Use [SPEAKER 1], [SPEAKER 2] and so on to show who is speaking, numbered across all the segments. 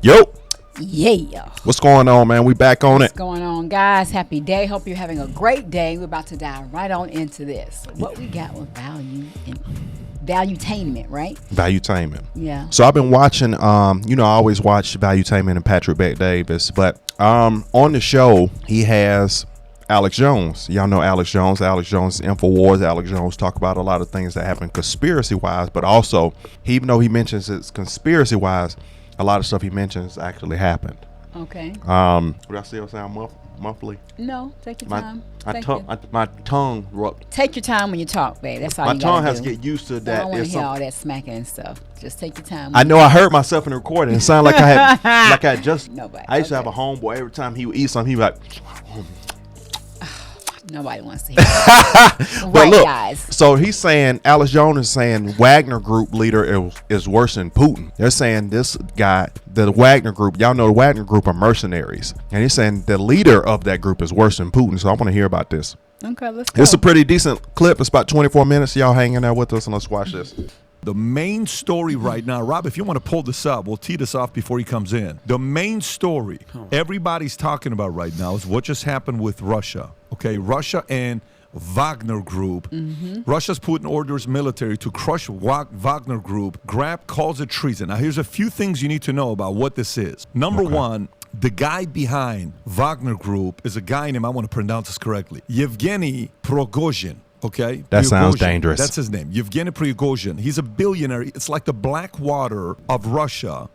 [SPEAKER 1] Yo,
[SPEAKER 2] Yeah.
[SPEAKER 1] what's going on, man? We back on
[SPEAKER 2] What's
[SPEAKER 1] it.
[SPEAKER 2] going on, guys? Happy day. Hope you're having a great day. We're about to dive right on into this. What we got with valuetainment, right?
[SPEAKER 1] Valuetainment.
[SPEAKER 2] Yeah.
[SPEAKER 1] So I've been watching, I always watch Valuetainment and Patrick Bet Davis, but on the show, he has Alex Jones. Y'all know Alex Jones. Alex Jones, InfoWars. Alex Jones talk about a lot of things that happen conspiracy-wise, but also, even though he mentions it's conspiracy-wise, a lot of stuff he mentions actually happened.
[SPEAKER 2] Okay.
[SPEAKER 1] Would I still sound muffly?
[SPEAKER 2] No, take your time.
[SPEAKER 1] My tongue.
[SPEAKER 2] Take your time when you talk, babe. That's all
[SPEAKER 1] My
[SPEAKER 2] you
[SPEAKER 1] tongue
[SPEAKER 2] gotta
[SPEAKER 1] has
[SPEAKER 2] do.
[SPEAKER 1] to get used to
[SPEAKER 2] I
[SPEAKER 1] that.
[SPEAKER 2] don't want
[SPEAKER 1] It's
[SPEAKER 2] to hear
[SPEAKER 1] some-
[SPEAKER 2] all that smacking and stuff. Just take your time.
[SPEAKER 1] I know I heard myself in the recording. It sounded like I had, like I just.
[SPEAKER 2] Nobody.
[SPEAKER 1] I used to have a
[SPEAKER 2] Okay.
[SPEAKER 1] homeboy. Every time he would eat something, he would be like.
[SPEAKER 2] Nobody wants to hear that.
[SPEAKER 1] But
[SPEAKER 2] Right,
[SPEAKER 1] look,
[SPEAKER 2] guys.
[SPEAKER 1] so he's saying Alex Jones is saying Wagner Group leader is worse than Putin. They're saying this guy, the Wagner Group. Y'all know the Wagner Group are mercenaries, and he's saying the leader of that group is worse than Putin. So I want to hear about this.
[SPEAKER 2] Okay, let's go.
[SPEAKER 1] It's a pretty decent clip. It's about 24 minutes. Y'all hanging there with us, and let's watch this.
[SPEAKER 3] The main story right now, Rob, if you want to pull this up, we'll tee this off before he comes in. The main story everybody's talking about right now is what just happened with Russia. Okay, Russia and Wagner Group. Russia's put in orders military to crush Wagner Group. Calls it treason. Now, here's a few things you need to know about what this is. Number one, the guy behind Wagner Group is a guy named, I want to pronounce this correctly, Yevgeny Prigozhin. Okay,
[SPEAKER 1] That sounds
[SPEAKER 3] Prigozhin.
[SPEAKER 1] dangerous.
[SPEAKER 3] That's his name, Yevgeny Prigozhin. He's a billionaire. It's like the Blackwater of Russia.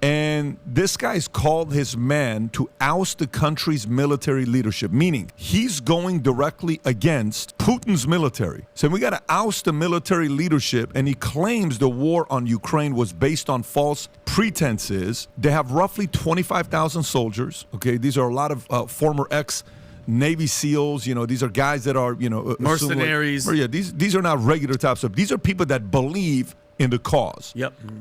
[SPEAKER 3] And this guy's called his men to oust the country's military leadership, meaning he's going directly against Putin's military. So we got to oust the military leadership, and he claims the war on Ukraine was based on false pretenses. They have roughly 25,000 soldiers. Okay, these are a lot of former Navy SEALs, these are guys that are,
[SPEAKER 4] mercenaries.
[SPEAKER 3] These are not regular types of. These are people that believe in the cause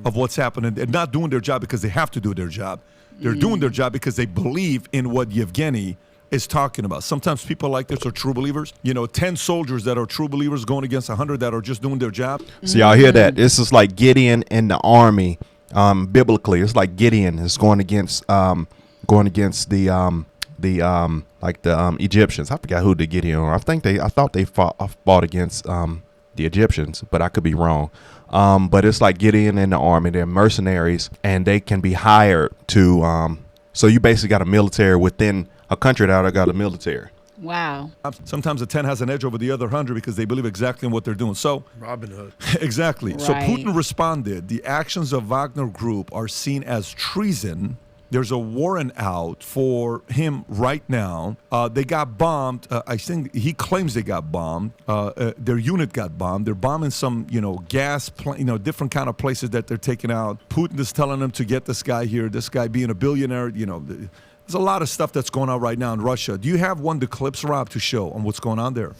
[SPEAKER 3] of what's happening. They're not doing their job because they have to do their job. They're doing their job because they believe in what Yevgeny is talking about. Sometimes people like this are true believers. 10 soldiers that are true believers going against 100 that are just doing their job.
[SPEAKER 1] So y'all hear that? This is like Gideon in the army. Biblically, it's like Gideon is going against the Egyptians. I forgot who the Gideon were. I thought they fought against the Egyptians, but I could be wrong. But it's like Gideon in the army. They're mercenaries, and they can be hired to. So you basically got a military within a country that got a military.
[SPEAKER 2] Wow.
[SPEAKER 3] Sometimes the 10 has an edge over the other 100 because they believe exactly in what they're doing. So
[SPEAKER 4] Robin Hood.
[SPEAKER 3] exactly. So
[SPEAKER 2] Right.
[SPEAKER 3] Putin responded, the actions of Wagner Group are seen as treason. There's a warrant out for him right now. They got bombed. I think he claims they got bombed. Their unit got bombed. They're bombing some, gas, different kind of places that they're taking out. Putin is telling them to get this guy here. This guy being a billionaire, there's a lot of stuff that's going on right now in Russia. Do you have one of the clips, Rob, to show on what's going on there?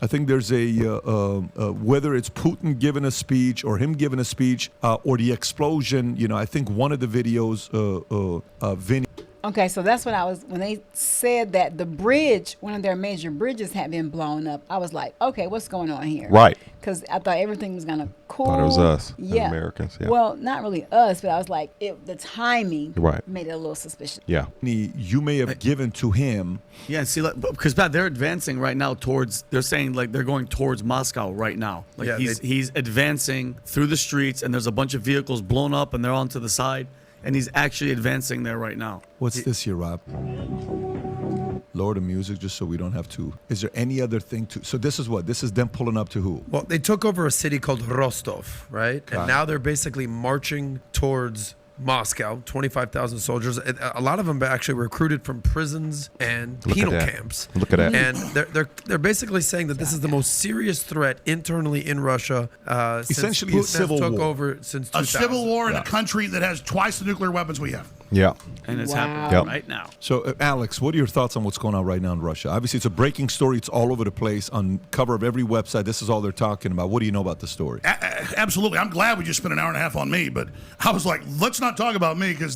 [SPEAKER 3] I think there's whether it's Putin giving a speech or him giving a speech or the explosion. I think one of the videos, Vinny.
[SPEAKER 2] Okay, so that's what when they said that the bridge, one of their major bridges had been blown up, I was like, okay, what's going on here?
[SPEAKER 1] Right.
[SPEAKER 2] Because I thought everything was going to cool.
[SPEAKER 1] Thought it was us, the
[SPEAKER 2] yeah.
[SPEAKER 1] Americans, yeah.
[SPEAKER 2] Well, not really us, but I was like, the timing
[SPEAKER 1] Right.
[SPEAKER 2] made it a little suspicious.
[SPEAKER 1] Yeah.
[SPEAKER 3] You may have given to him.
[SPEAKER 4] Yeah, see, because Pat, they're advancing right now they're saying they're going towards Moscow right now. He's advancing through the streets, and there's a bunch of vehicles blown up, and they're on to the side, and he's actually advancing there right now.
[SPEAKER 3] What's this here, Rob? Lower the music just so we don't have to. Is there any other thing to? So this is what? This is them pulling up to who?
[SPEAKER 5] Well, they took over a city called Rostov, right? And now they're basically marching towards Moscow, 25,000 soldiers. A lot of them actually recruited from prisons and penal camps.
[SPEAKER 1] Look at that.
[SPEAKER 5] And they're basically saying that this is the most serious threat internally in Russia
[SPEAKER 3] Essentially
[SPEAKER 5] since
[SPEAKER 3] a civil
[SPEAKER 5] Putin took
[SPEAKER 3] war.
[SPEAKER 5] over since 2000.
[SPEAKER 6] A civil war in a country that has twice the nuclear weapons we have.
[SPEAKER 1] Yeah.
[SPEAKER 4] And it's
[SPEAKER 2] Wow.
[SPEAKER 4] happening
[SPEAKER 1] Yep.
[SPEAKER 4] right now.
[SPEAKER 3] So, Alex, what are your thoughts on what's going on right now in Russia? Obviously, it's a breaking story. It's all over the place on cover of every website. This is all they're talking about. What do you know about the story?
[SPEAKER 6] Absolutely. I'm glad we just spent an hour and a half on me, but I was like, let's not talk about me because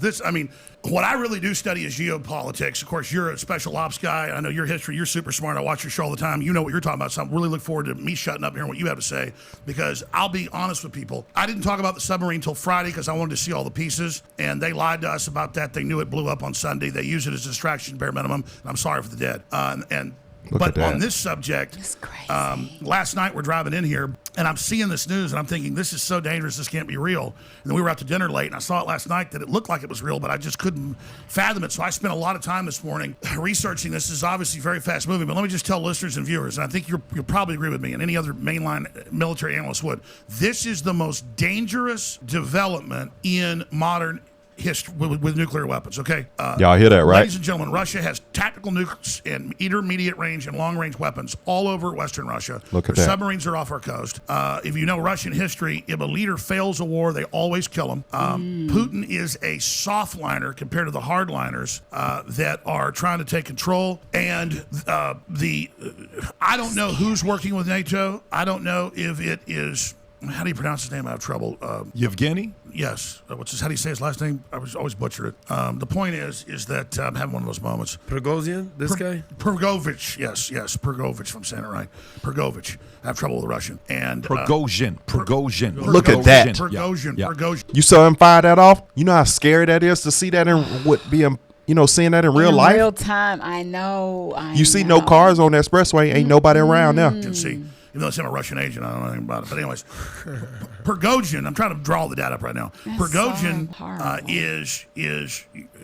[SPEAKER 6] what I really do study is geopolitics. Of course, you're a special ops guy. I know your history. You're super smart. I watch your show all the time. You know what you're talking about. So I really look forward to me shutting up here and what you have to say because I'll be honest with people. I didn't talk about the submarine till Friday because I wanted to see all the pieces, and they lied to us about about that. They knew it blew up on Sunday. They use it as a distraction, bare minimum. And I'm sorry for the dead. But on this subject, last night we're driving in here, and I'm seeing this news, and I'm thinking, this is so dangerous, this can't be real. And then we were out to dinner late, and I saw it last night that it looked like it was real, but I just couldn't fathom it. So I spent a lot of time this morning researching this. This is obviously very fast moving, but let me just tell listeners and viewers, and I think you'll probably agree with me, and any other mainline military analyst would. This is the most dangerous development in modern history with nuclear weapons, okay?
[SPEAKER 1] Y'all hear that, right?
[SPEAKER 6] Ladies and gentlemen, Russia has tactical nukes and intermediate range and long range weapons all over Western Russia.
[SPEAKER 1] Look at
[SPEAKER 6] Their
[SPEAKER 1] that.
[SPEAKER 6] submarines are off our coast. If you know Russian history, if a leader fails a war, they always kill him. Putin is a softliner compared to the hardliners that are trying to take control. And I don't know who's working with NATO. I don't know if it is. How do you pronounce his name? I have trouble.
[SPEAKER 3] Yevgeny?
[SPEAKER 6] Yes. How do you say his last name? I always butcher it. The point is that I'm having one of those moments.
[SPEAKER 5] Prigozhin, this guy?
[SPEAKER 6] Prigozhin. Yes. Prigozhin, if I'm saying it right. Prigozhin. I have trouble with the Russian. And
[SPEAKER 3] Prigozhin.
[SPEAKER 1] Look at that.
[SPEAKER 6] Prigozhin.
[SPEAKER 3] Yeah.
[SPEAKER 6] Prigozhin.
[SPEAKER 1] You saw him fire that off? You know how scary that is to see that in seeing that in real life?
[SPEAKER 2] real time. I know.
[SPEAKER 1] You see no cars on the expressway. Ain't nobody around there.
[SPEAKER 6] You can see. Even though I'm a Russian agent, I don't know anything about it. But anyways, Prigozhin, I'm trying to draw the data up right now.
[SPEAKER 2] That's
[SPEAKER 6] Prigozhin
[SPEAKER 2] so horrible.
[SPEAKER 6] is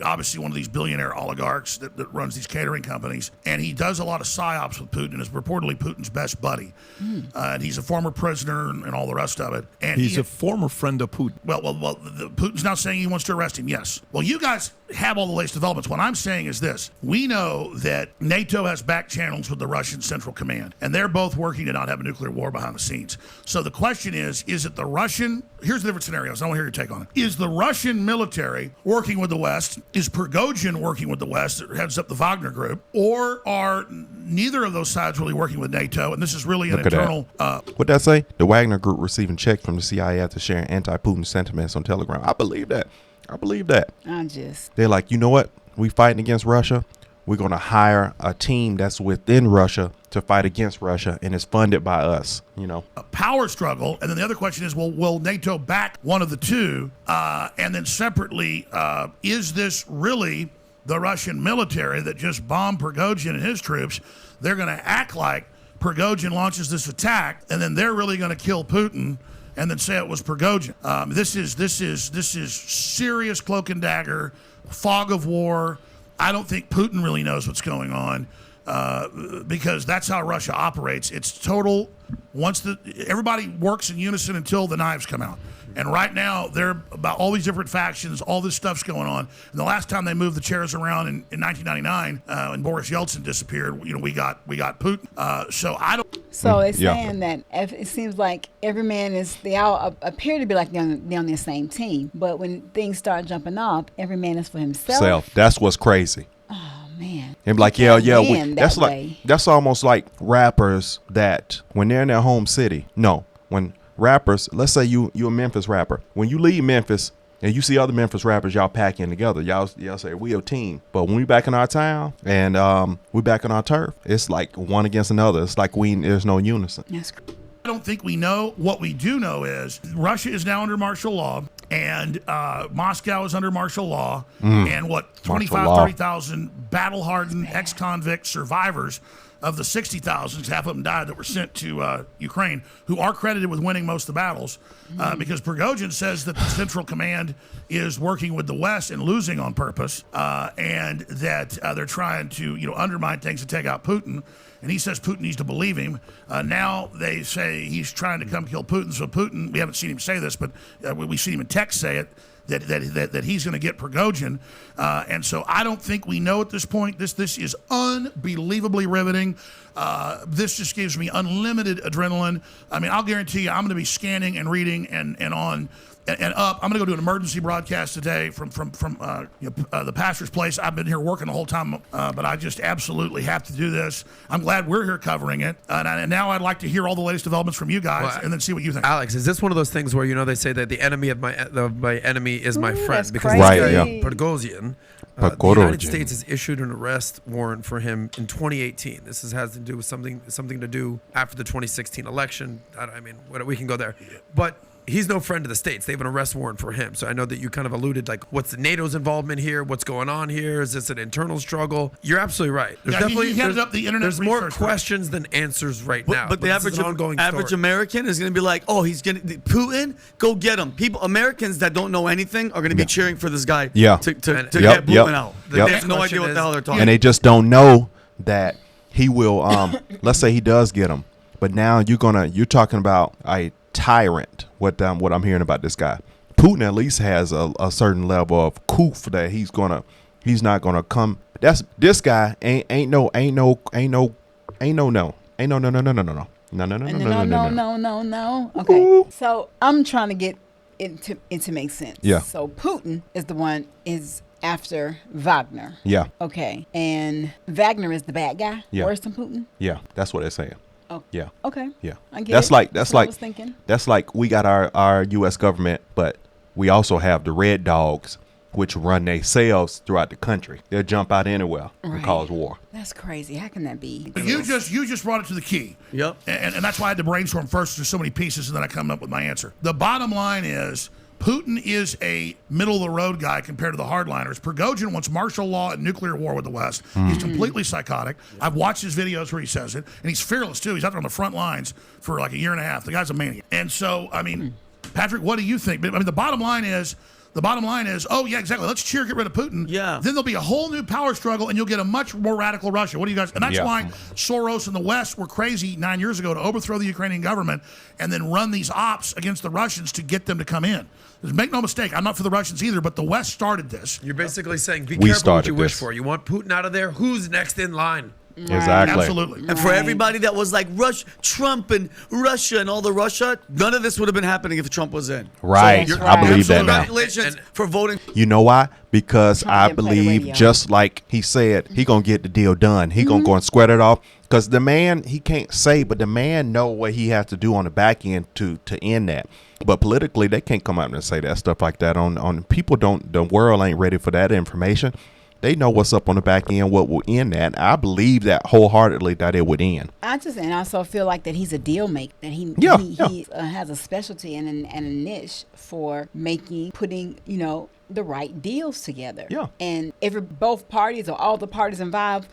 [SPEAKER 6] obviously one of these billionaire oligarchs that runs these catering companies, and he does a lot of psyops with Putin and is reportedly Putin's best buddy. And he's a former prisoner and all the rest of it. And
[SPEAKER 3] He's a former friend of Putin.
[SPEAKER 6] Well, Putin's now saying he wants to arrest him. Yes. Well, you guys have all the latest developments. What I'm saying is this. We know that NATO has back channels with the Russian Central Command, and they're both working to not have a nuclear war behind the scenes. So the question is it the Russian, here's the different scenarios. I want to hear your take on it. Is the Russian military working with the West? Is Prigozhin working with the West that heads up the Wagner Group? Or are neither of those sides really working with NATO? And this is really an internal...
[SPEAKER 1] What'd that say? The Wagner Group receiving checks from the CIA after sharing anti-Putin sentiments on Telegram. I believe that. They're like, you know what? We fighting against Russia. We're going to hire a team that's within Russia to fight against Russia, and it's funded by us, A
[SPEAKER 6] power struggle. And then the other question is, well, will NATO back one of the two? And then separately, is this really the Russian military that just bombed Prigozhin and his troops? They're going to act like Prigozhin launches this attack, and then they're really going to kill Putin and then say it was Prigozhin. This is serious cloak and dagger, fog of war. I don't think Putin really knows what's going on because that's how Russia operates. It's total. Everybody works in unison until the knives come out. And right now, they're about all these different factions, all this stuff's going on. And the last time they moved the chairs around in 1999, when Boris Yeltsin disappeared, we got Putin. So I don't.
[SPEAKER 2] So it's saying that it seems like they all appear to be like they're on the same team. But when things start jumping off, every man is for himself.
[SPEAKER 1] That's what's crazy.
[SPEAKER 2] Oh, man.
[SPEAKER 1] And like, that's almost like rappers that when they're in their home city. No, when rappers, let's say you a Memphis rapper. When you leave Memphis and you see other Memphis rappers, y'all pack in together. Y'all say we a team. But when we back in our town and we back on our turf, it's like one against another. It's like there's no unison.
[SPEAKER 2] Yes.
[SPEAKER 6] I don't think we know. What we do know is Russia is now under martial law, and Moscow is under martial law, and 30,000 battle-hardened ex-convict survivors of the 60,000, half of them died, that were sent to Ukraine, who are credited with winning most of the battles, because Prigozhin says that the Central Command is working with the West and losing on purpose, and that they're trying to undermine things and take out Putin. And he says Putin needs to believe him. Now they say he's trying to come kill Putin. So Putin, we haven't seen him say this, but we've seen him in text say it, that he's going to get Prigozhin. And so I don't think we know at this point. This is unbelievably riveting. This just gives me unlimited adrenaline. I mean, I'll guarantee you I'm going to be scanning and reading and on and up. I'm going to go do an emergency broadcast today from the pastor's place. I've been here working the whole time, but I just absolutely have to do this. I'm glad we're here covering it. And now I'd like to hear all the latest developments from you guys and then see what you think.
[SPEAKER 5] Alex, is this one of those things where, they say that the enemy of my enemy is my friend?
[SPEAKER 2] That's
[SPEAKER 5] because
[SPEAKER 2] crazy.
[SPEAKER 5] this guy, Prigozhin, the United States has issued an arrest warrant for him in 2018. This has to do with something to do after the 2016 election. I mean, we can go there. But he's no friend of the states. They have an arrest warrant for him. So I know that you kind of alluded, like, what's the NATO's involvement here? What's going on here? Is this an internal struggle? You're absolutely right. There's definitely
[SPEAKER 6] he headed up the internet.
[SPEAKER 5] There's more questions than answers right now.
[SPEAKER 4] But the average American is going to be like, oh, he's going to Putin, go get him. People, Americans that don't know anything are going to be cheering for this guy to get Putin out. They have no idea what the hell they're talking about.
[SPEAKER 1] And they just don't know that he will, let's say he does get him. But now you're talking about a tyrant, what I'm hearing about this guy. Putin at least has a certain level of coof that he's not gonna come. This guy ain't no.
[SPEAKER 2] Okay, so I'm trying to get it to make sense.
[SPEAKER 1] Yeah.
[SPEAKER 2] So Putin is the one is after Wagner.
[SPEAKER 1] Yeah.
[SPEAKER 2] Okay, and Wagner is the bad guy.
[SPEAKER 1] Yeah.
[SPEAKER 2] Worse than Putin.
[SPEAKER 1] Yeah, that's what they're saying.
[SPEAKER 2] Oh.
[SPEAKER 1] Yeah.
[SPEAKER 2] Okay.
[SPEAKER 1] Yeah.
[SPEAKER 2] I get
[SPEAKER 1] that's
[SPEAKER 2] it.
[SPEAKER 1] like
[SPEAKER 2] That's what I was thinking.
[SPEAKER 1] That's like we got our U.S. government, but we also have the red dogs, which run themselves throughout the country. They'll jump out anywhere and cause war.
[SPEAKER 2] That's crazy. How can that be?
[SPEAKER 6] You just brought it to the key.
[SPEAKER 4] Yep.
[SPEAKER 6] And that's why I had to brainstorm first. There's so many pieces, and then I come up with my answer. The bottom line is Putin is a middle-of-the-road guy compared to the hardliners. Prigozhin wants martial law and nuclear war with the West. He's completely psychotic. I've watched his videos where he says it, and he's fearless, too. He's out there on the front lines for like a year and a half. The guy's a maniac. And so, I mean, Patrick, what do you think? I mean, the bottom line is, oh, yeah, exactly. Let's cheer, get rid of Putin.
[SPEAKER 4] Yeah.
[SPEAKER 6] Then there'll be a whole new power struggle, and you'll get a much more radical Russia. What do you guys? And that's why Soros and the West were crazy 9 years ago to overthrow the Ukrainian government and then run these ops against the Russians to get them to come in. Make no mistake, I'm not for the Russians either, but the West started this.
[SPEAKER 5] You're basically saying, be careful what you wish for. You want Putin out of there? Who's next in line?
[SPEAKER 1] Exactly.
[SPEAKER 6] Absolutely.
[SPEAKER 4] And for everybody that was like Trump and Russia and all the Russia, none of this would have been happening if Trump was in.
[SPEAKER 1] Right.
[SPEAKER 2] So
[SPEAKER 1] I believe that now.
[SPEAKER 4] Congratulations for voting.
[SPEAKER 1] You know why? Because I
[SPEAKER 2] Trump didn't play the
[SPEAKER 1] believe,
[SPEAKER 2] radio.
[SPEAKER 1] just like he said, he gonna get the deal done. He gonna go and square it off. Because the man, he can't say, but the man know what he has to do on the back end to end that. But politically, they can't come out and say that stuff like that. On people don't. The world ain't ready for that information. They know what's up on the back end, what will end that. I believe that wholeheartedly that it would end.
[SPEAKER 2] And I also feel like that he's a deal maker. That he has a specialty and a niche for putting the right deals together.
[SPEAKER 1] Yeah.
[SPEAKER 2] And both parties or all the parties involved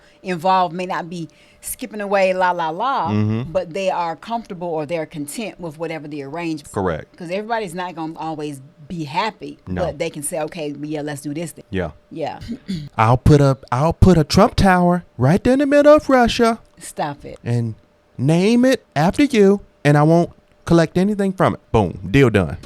[SPEAKER 2] may not be skipping away but they are comfortable or they're content with whatever the arrangement.
[SPEAKER 1] Correct.
[SPEAKER 2] Because everybody's not going to always be happy, but they can say, okay, let's do this thing.
[SPEAKER 1] Yeah.
[SPEAKER 2] Yeah.
[SPEAKER 1] I'll put a Trump Tower right there in the middle of Russia
[SPEAKER 2] Stop it.
[SPEAKER 1] and name it after you, and I won't collect anything from it. Boom. Deal done.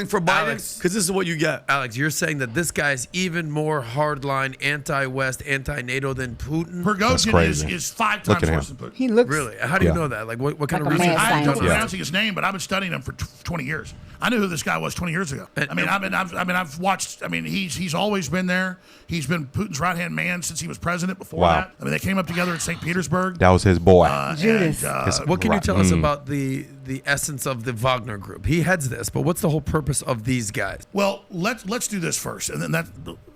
[SPEAKER 4] For Biden, because this is what you get.
[SPEAKER 5] Alex, you're saying that this guy's even more hardline, anti-West, anti-NATO than Putin?
[SPEAKER 6] Prigozhin is 5 times worse than Putin.
[SPEAKER 2] He looks
[SPEAKER 5] Really? How do you know that? Like, what kind
[SPEAKER 2] Like
[SPEAKER 5] of
[SPEAKER 2] a
[SPEAKER 5] research
[SPEAKER 2] mad
[SPEAKER 5] have you done
[SPEAKER 2] scientist.
[SPEAKER 5] on that?
[SPEAKER 6] pronouncing his name, but I've been studying him for 20 years. I knew who this guy was 20 years ago. I've watched. He's always been there. He's been Putin's right hand man since he was president. Before that, they came up together in St. Petersburg.
[SPEAKER 1] That was his boy.
[SPEAKER 2] Judas.
[SPEAKER 5] What can you tell us about the essence of the Wagner Group? He heads this, but what's the whole purpose of these guys?
[SPEAKER 6] Well, let's do this first, and then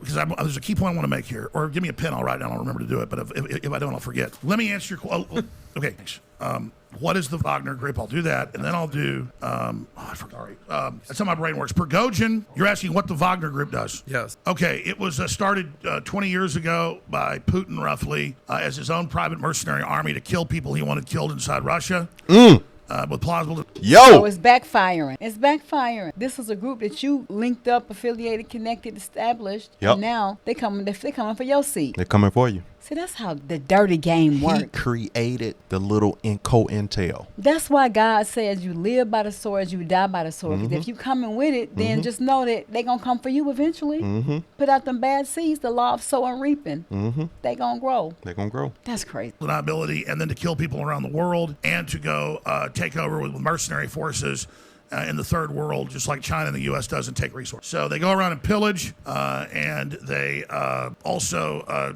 [SPEAKER 6] because there's a key point I want to make here. Or give me a pen, I'll write it down. I'll remember to do it. But if I don't, I'll forget. Let me answer your question. Okay, thanks. What is the Wagner Group? I'll do that, and then I'll do. I forgot. That's how my brain works. Prigozhin. You're asking what the Wagner Group does?
[SPEAKER 5] Yes.
[SPEAKER 6] Okay, it was started 20 years ago by Putin, roughly, as his own private mercenary army to kill people he wanted killed inside Russia. With plausible.
[SPEAKER 2] So it's backfiring. It's backfiring. This is a group that you linked up, affiliated, connected, established, and now they're coming for your seat.
[SPEAKER 1] They're coming for you.
[SPEAKER 2] See, that's how the dirty game works.
[SPEAKER 1] He created the little intel.
[SPEAKER 2] That's why God says you live by the sword, you die by the sword. Because if you coming with it, then just know that they're going to come for you eventually. Put out them bad seeds, the law of sowing and reaping. They going to grow.
[SPEAKER 1] They're going to grow.
[SPEAKER 2] That's crazy.
[SPEAKER 6] Ability, and then to kill people around the world and to go take over with mercenary forces in the third world, just like China and the U.S. does, and take resources. So they go around and pillage, and they also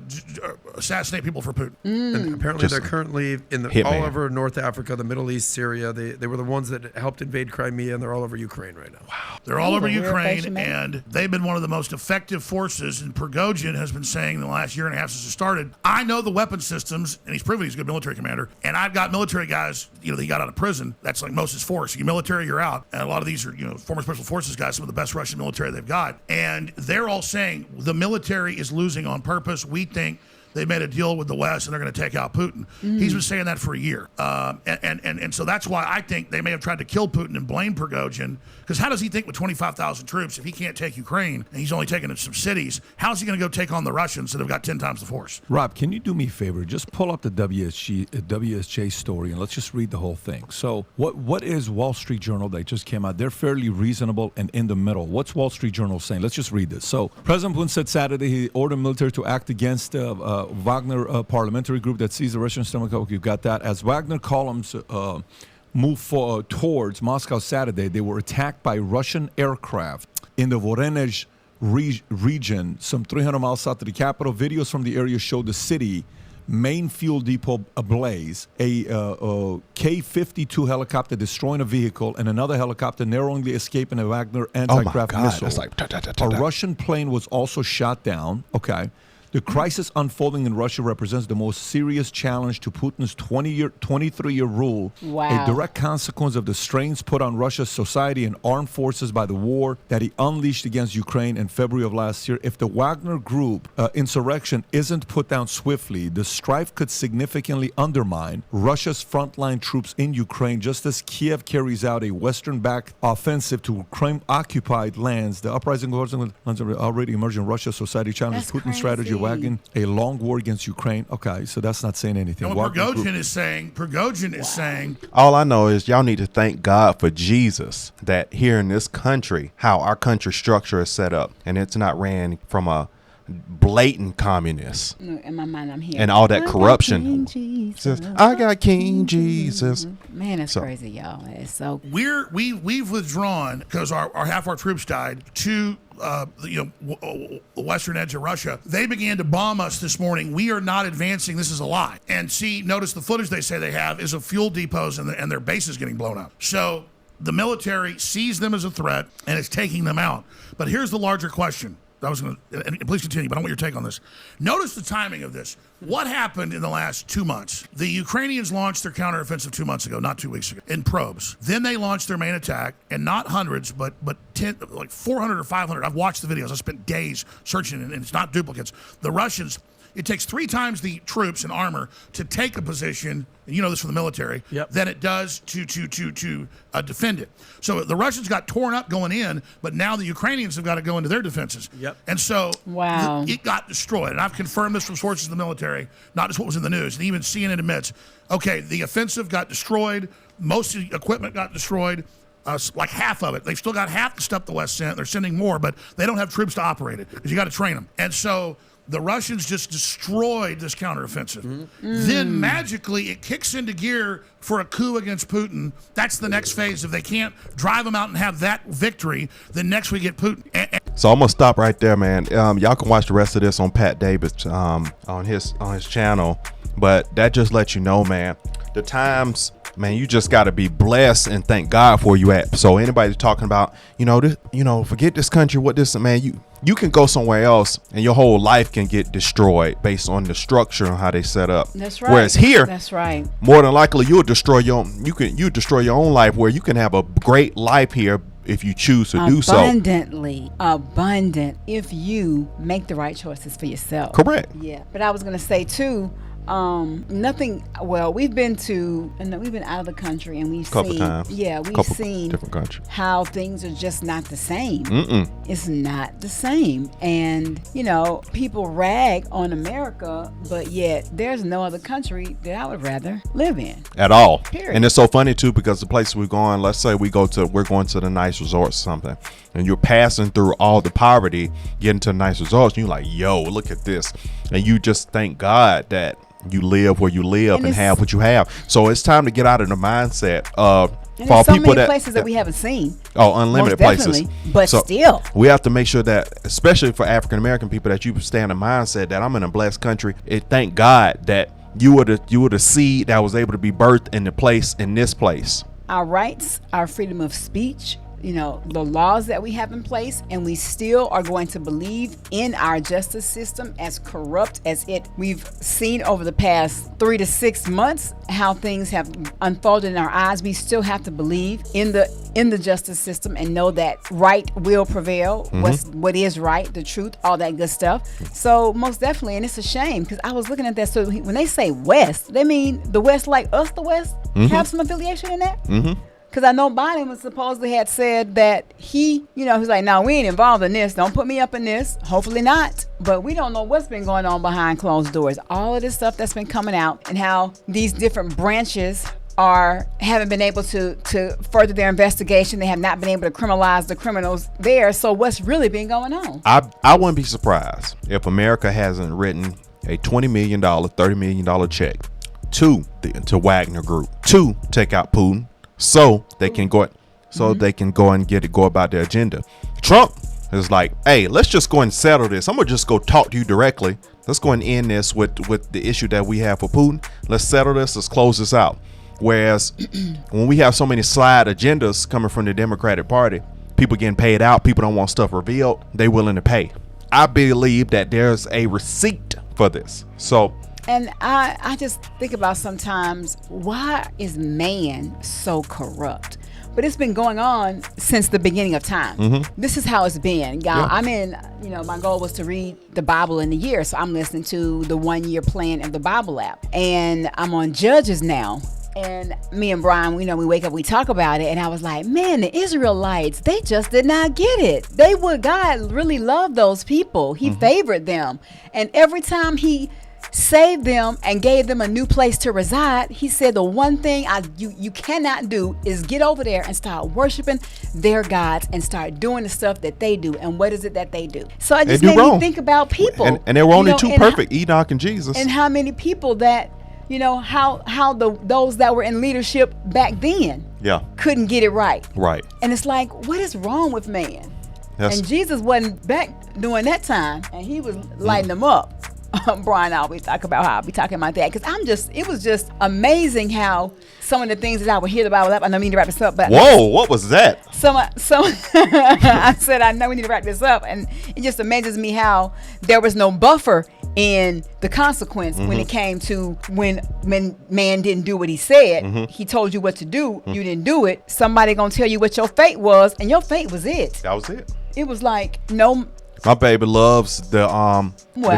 [SPEAKER 6] assassinate people for Putin.
[SPEAKER 5] And apparently they're currently
[SPEAKER 1] Hitman.
[SPEAKER 5] all over North Africa, the Middle East, Syria. They were the ones that helped invade Crimea, and they're all over Ukraine right now. Wow.
[SPEAKER 6] They're all over
[SPEAKER 2] weird
[SPEAKER 6] Ukraine,
[SPEAKER 2] facial man.
[SPEAKER 6] and they've been one of the most effective forces. And Prigozhin has been saying in the last year and a half since it started, I know the weapon systems, and he's proven he's a good military commander. And I've got military guys, that he got out of prison. That's like most of his force. You're military, you're out. and a lot of these are, former special forces guys, some of the best Russian military they've got. And they're all saying the military is losing on purpose. We think they made a deal with the West and they're going to take out Putin. He's been saying that for a year. And so that's why I think they may have tried to kill Putin and blame Prigozhin. Because how does he think with 25,000 troops, if he can't take Ukraine and he's only taking some cities, how's he going to go take on the Russians that have got 10 times the force?
[SPEAKER 3] Rob, can you do me a favor? Just pull up the WSJ story and let's just read the whole thing. So what is Wall Street Journal that just came out? They're fairly reasonable and in the middle. What's Wall Street Journal saying? Let's just read this. So President Putin said Saturday he ordered military to act against Wagner parliamentary group that sees the Russian stomach. Okay, you got that. As Wagner columns move towards Moscow Saturday, they were attacked by Russian aircraft in the Voronezh region, some 300 miles south of the capital. Videos from the area show the city main fuel depot ablaze, a K-52 helicopter destroying a vehicle, and another helicopter narrowly escaping a Wagner anti-craft missile.
[SPEAKER 1] That's like,
[SPEAKER 3] a Russian plane was also shot down. Okay. The crisis unfolding in Russia represents the most serious challenge to Putin's 23-year rule,
[SPEAKER 2] Wow.
[SPEAKER 3] a direct consequence of the strains put on Russia's society and armed forces by the war that he unleashed against Ukraine in February of last year. If the Wagner Group insurrection isn't put down swiftly, the strife could significantly undermine Russia's frontline troops in Ukraine, just as Kiev carries out a Western-backed offensive to Ukraine-occupied lands. The uprising already emerging in Russia's society challenges
[SPEAKER 2] That's
[SPEAKER 3] Putin's strategy of waging a long war against Ukraine. Okay, so that's not saying anything.
[SPEAKER 6] And what Prigozhin is saying,
[SPEAKER 1] all I know is y'all need to thank God for Jesus, that here in this country, how our country structure is set up, and it's not ran from a blatant communist.
[SPEAKER 2] No, in my mind, I'm here.
[SPEAKER 1] And all that
[SPEAKER 2] I got
[SPEAKER 1] corruption.
[SPEAKER 2] King Jesus.
[SPEAKER 1] I got King Jesus.
[SPEAKER 2] Man, that's
[SPEAKER 1] So-
[SPEAKER 2] crazy, y'all. It's so.
[SPEAKER 6] we've withdrawn because our half our troops died to the western edge of Russia. They began to bomb us this morning. We are not advancing. This is a lie. And see, notice the footage they say they have is of fuel depots and their base is getting blown up. So the military sees them as a threat and is taking them out. But here's the larger question. And please continue, but I want your take on this. Notice the timing of this. What happened in the last 2 months? The Ukrainians launched their counteroffensive 2 months ago, not 2 weeks ago, in probes. Then they launched their main attack, and not hundreds, but 10, like 400 or 500. I've watched the videos. I spent days searching, and it's not duplicates. The Russians, it takes 3 times the troops and armor to take a position, and you know this from the military, than it does to defend it. So the Russians got torn up going in, but now the Ukrainians have got to go into their defenses. And so
[SPEAKER 2] Wow.
[SPEAKER 6] it got destroyed. And I've confirmed this from sources in the military, not just what was in the news. And even CNN admits, okay, the offensive got destroyed. Most of the equipment got destroyed. Like half of it. They've still got half the stuff the West sent. They're sending more, but they don't have troops to operate it because you got to train them. And so the Russians just destroyed this counteroffensive. Then magically it kicks into gear for a coup against Putin. That's the next phase. If they can't drive them out and have that victory, then next we get Putin.
[SPEAKER 1] So I'm gonna stop right there, man. Y'all can watch the rest of this on Pat Davis on his channel. But that just lets you know, man, the times, man, you just got to be blessed and thank God for where you at. So anybody talking about, forget this country, what this, man, you can go somewhere else and your whole life can get destroyed based on the structure and how they set up.
[SPEAKER 2] That's right.
[SPEAKER 1] Whereas here,
[SPEAKER 2] that's right.
[SPEAKER 1] more than likely you'll destroy your own life, where you can have a great life here if you choose to do so.
[SPEAKER 2] Abundant if you make the right choices for yourself.
[SPEAKER 1] Correct.
[SPEAKER 2] Yeah. But I was going to say too, nothing. Well, we've been out of the country and we've
[SPEAKER 1] Couple
[SPEAKER 2] seen,
[SPEAKER 1] times.
[SPEAKER 2] we've seen
[SPEAKER 1] different countries.
[SPEAKER 2] how things are just not the same. It's not the same, and people rag on America, but yet there's no other country that I would rather live in
[SPEAKER 1] At all.
[SPEAKER 2] Period.
[SPEAKER 1] And it's so funny too, because the place we're going, let's say we're going to the nice resorts or something, and you're passing through all the poverty, getting to nice resorts, and you're like, yo, look at this. And you just thank God that you live where you live and have what you have. So it's time to get out of the mindset of
[SPEAKER 2] and
[SPEAKER 1] for
[SPEAKER 2] there's so
[SPEAKER 1] people
[SPEAKER 2] many places that we haven't seen.
[SPEAKER 1] Oh, unlimited
[SPEAKER 2] Most
[SPEAKER 1] places.
[SPEAKER 2] definitely, but
[SPEAKER 1] So
[SPEAKER 2] still.
[SPEAKER 1] we have to make sure that, especially for African American people, that you stay in the mindset that I'm in a blessed country. Thank God that you were the seed that was able to be birthed in this place.
[SPEAKER 2] Our rights, our freedom of speech, the laws that we have in place, and we still are going to believe in our justice system, as corrupt as we've seen over the past 3 to 6 months, how things have unfolded in our eyes. We still have to believe in the justice system and know that right will prevail, what is right, the truth, all that good stuff. So most definitely, and it's a shame, because I was looking at that. So when they say West, they mean the West like us, the West, have some affiliation in that? Because I know Biden was supposedly had said that he's like, no, we ain't involved in this. Don't put me up in this. Hopefully not. But we don't know what's been going on behind closed doors. All of this stuff that's been coming out, and how these different branches haven't been able to further their investigation. They have not been able to criminalize the criminals there. So what's really been going on?
[SPEAKER 1] I wouldn't be surprised if America hasn't written a $20 million, $30 million check to Wagner Group to take out Putin, so they can go and go about their agenda. Trump is like, hey, let's just go and settle this. I'm gonna just go talk to you directly. Let's go and end this with the issue that we have for Putin. Let's settle this. Let's close this out. Whereas when we have so many side agendas coming from the Democratic Party, people getting paid out, people don't want stuff revealed, they willing to pay. I believe that there's a receipt for this. So,
[SPEAKER 2] and I just think about sometimes, why is man so corrupt? But it's been going on since the beginning of time. This is how it's been. I'm in, my goal was to read the Bible in a year. So I'm listening to the 1 year plan of the Bible app. And I'm on Judges now. And me and Brian, we wake up, we talk about it. And I was like, man, the Israelites, they just did not get it. God really loved those people. He favored them. And every time he saved them and gave them a new place to reside, he said the one thing you cannot do is get over there and start worshiping their gods and start doing the stuff that they do. And what is it that they do? So it just made me think about people.
[SPEAKER 1] And there were only two perfect, Enoch and Jesus.
[SPEAKER 2] And how many people that, how those that were in leadership back then couldn't get it right.
[SPEAKER 1] Right.
[SPEAKER 2] And it's like, what is wrong with man? Yes. And Jesus wasn't back during that time, and he was lighting them up. Brian always talk about how I be talking about that, because it was just amazing how some of the things that I would hear the Bible up. I know we need to wrap this up, but
[SPEAKER 1] whoa, what was that?
[SPEAKER 2] I said I know we need to wrap this up, and it just amazes me how there was no buffer in the consequence when it came to when man didn't do what he said. He told you what to do, you didn't do it. Somebody gonna tell you what your fate was, and your fate was it.
[SPEAKER 1] That was it.
[SPEAKER 2] It was like no.
[SPEAKER 1] My baby loves the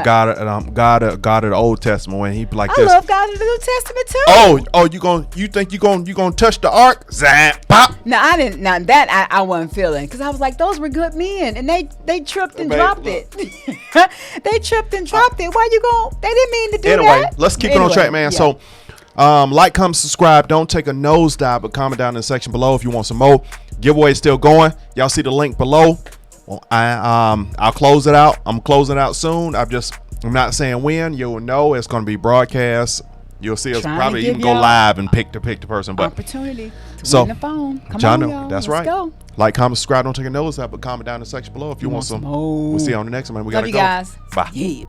[SPEAKER 1] God of the Old Testament, when he be like this.
[SPEAKER 2] I love God of the New Testament too.
[SPEAKER 1] You think you gonna touch the ark? Zap, pop.
[SPEAKER 2] No, I didn't. Now that I wasn't feeling, because I was like, those were good men, and they tripped and dropped it. They tripped and dropped it. Why you going? They didn't mean to do that.
[SPEAKER 1] Anyway, let's keep it on track, man. Yeah. So, like, comment, subscribe. Don't take a nosedive, but comment down in the section below if you want some more. Giveaway is still going. Y'all see the link below. Well, I'll close it out. I'm closing out soon. I'm not saying when. You'll know it's going to be broadcast. You'll see us probably even go live and pick the person. But
[SPEAKER 2] opportunity to win the phone. Come on, y'all.
[SPEAKER 1] That's
[SPEAKER 2] Let's
[SPEAKER 1] right.
[SPEAKER 2] Go.
[SPEAKER 1] Like, comment, subscribe. Don't take a notice out, but comment down in the section below if you want some. We'll see you on the next one. We gotta
[SPEAKER 2] go. Love you guys.
[SPEAKER 1] Bye.
[SPEAKER 2] Yeah.